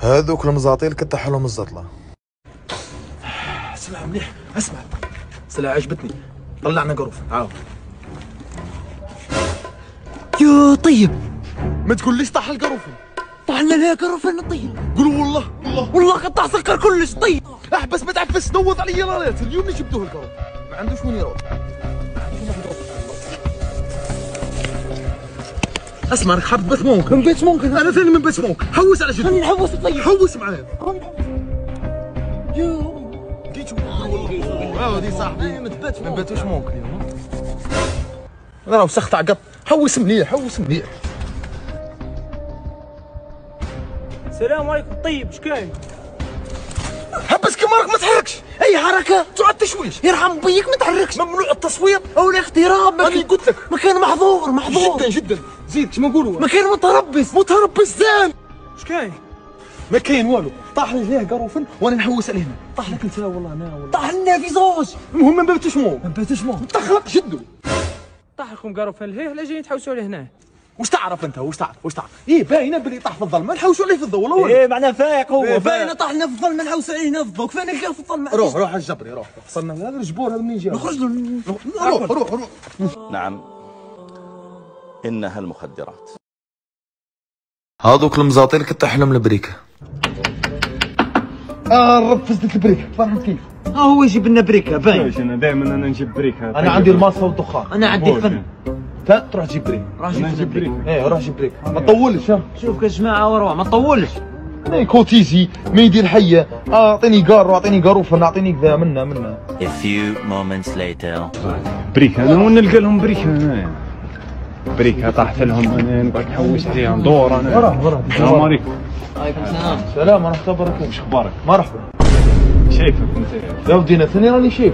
هذوك المزاطيل كتح لهم الزطله. اسمع مليح، اسمع سلا عجبتني. طلعنا قروف تعال. يا طيب ما تقوليش طاح القروفن. طحنا ليه قروفن طيب؟ قولوا والله والله قطع سكر كلش طيب. احبس ما تعفس نوض علي رالات اليوم اللي جبتوه القروف ما عندوش وين يروح. اسمع راك حاط بيت ممكن. من بيت ممكن. انا ثاني من بيت ممكن. حوس على جدك. راني نحوس طيب. حوس معايا. يو جيتو والله دي صاحبي. انا متبات ما باتوش ممكن اليوم. انا راه وسخت عقب. حوس مليح حوس مليح. السلام عليكم طيب اش كاين؟ حبس كمارك ما تحركش. اي حركه تعد تشويش. يرحم بيك ما تحركش. ممنوع التصوير او الاقتراب. انا قلت لك مكان محظور جدا جدا. زيد كيما نقولوا مكان متربص زين. اش كاين؟ ما كاين والو. طاح لي ليه قروفن وانا نحوس عليه هنا. طاح لك انت والله انا والله. طحنا في زوج. المهم ما باتوش مو. ما باتوش مو. تخلق جدو. طاح لكم قروفن لهيه لا جايين تحوسوا عليه هنا. واش تعرف انت واش تعرف؟ ايه باينه بلي طاح في الظلمه نحوسوا عليه في الضوء والله. ايه معناه فايق هو. إيه باينه طحنا في الظلمه نحوس عليه هنا في الضوء. كيف نلقاه في الظلمه؟ روح الجبري روح. وصلنا هذا الجبور هذا منين جا؟ نخرج له. روح. نعم إنها المخدرات. هذوك المزاطيل كتح لهم البريكه. الرب فزت البريك. فرحت كيف؟ هو يجيب لنا بريكه باين. انا دائما نجيب بريكه. انا عندي الماصه والدخان. انا عندي الفن. تروح تجيب بريك. راح نجيب بريك. ايه روح جيب بريك. ما تطولش ها. شوف يا جماعه وروح ما تطولش. كوتيزي ما يدير حيه. اعطيني قار واعطيني قاروفه اعطيني كذا منا. A few moments later. بريكه انا وين نلقى لهم بريكه هنايا؟ بريكه طاحت لهم انا نقعد نحوس عليها ندور انا. وراه. السلام عليكم. عليكم السلام. سلام ورحمه الله وبركاته. وش اخبارك؟ مرحبا. شايفك انت. يا ودينا ثاني راني شايف.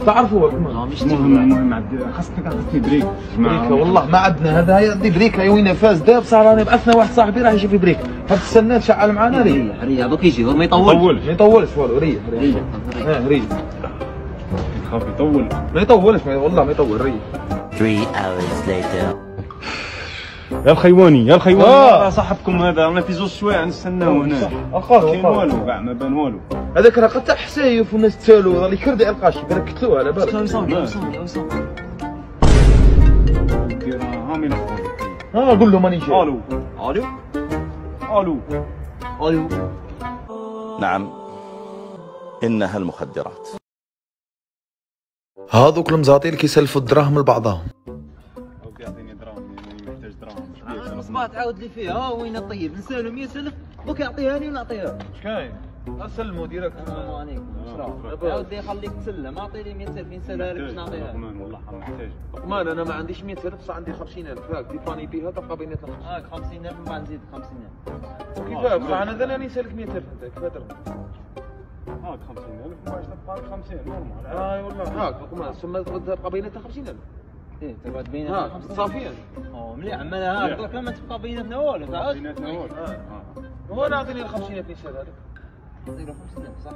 تعرفوا المهم خاصني بريكه. بريكه والله ما عندنا هذا يعطي بريكه يا وين فاز داب صار راني بعثنا واحد صاحبي راح يشوف بريكه. هاد السنات شعل معانا ريح دوك يجي ما يطولش. ما يطولش والو ريح. خاف يطول. ما يطولش والله ما يطول ريح. 3 hours later. يا الخيواني صاحبكم هذا رانا في زوج سوايع نستناو هنا. صح كاين والو كاع ما بان والو. هذاك راه قطع حسايف والناس تسالوا راه يكردع القاشي بالك قتلوه على بالك. وصل. قول له ماني جاي. الو. نعم إنها المخدرات. هذوك المزاطيل كيسلفوا الدراهم لبعضهم. يعطيني دراهم محتاج دراهم. صباح تعاود لي فيها وين طيب نسالو 100,000 دوك يعطيها لي ونعطيها. اش كاين؟ اسلموا ديريكت. السلام عليكم. عاود لي خليك تسلم اعطي لي 100,000 نسالها لك باش نعطيها. والله محتاج. مان انا ما عنديش 100,000 بصح عندي 50,000 هاك ديفاني بها تبقى بيناتنا 50,000. هاك 50,000 من بعد نزيد 50,000. كيفاه بصح انا ذا نسالك 100,000 انت كيفاه درهم؟ هاك 50,000 باش تبقى 50 نورمال. والله هاك ما ثم تبقى بيناتنا 50,000. ايه تقعد بيناتنا 50,000 صافيا. مليح عمالها هاك دوك ما تبقى بيناتنا والو تعال. بيناتنا والو. هو انا اعطيني ال 50,000 نسالها لك. نعطي له 50,000 صح.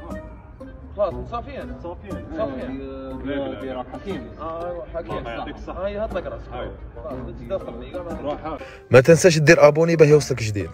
خلاص صافيا. راك حكيم. ايوا حكيم يعطيك الصحة. هاي هات لك راسك. خلاص روح. ما تنساش دير ابوني باه يوصلك جديد.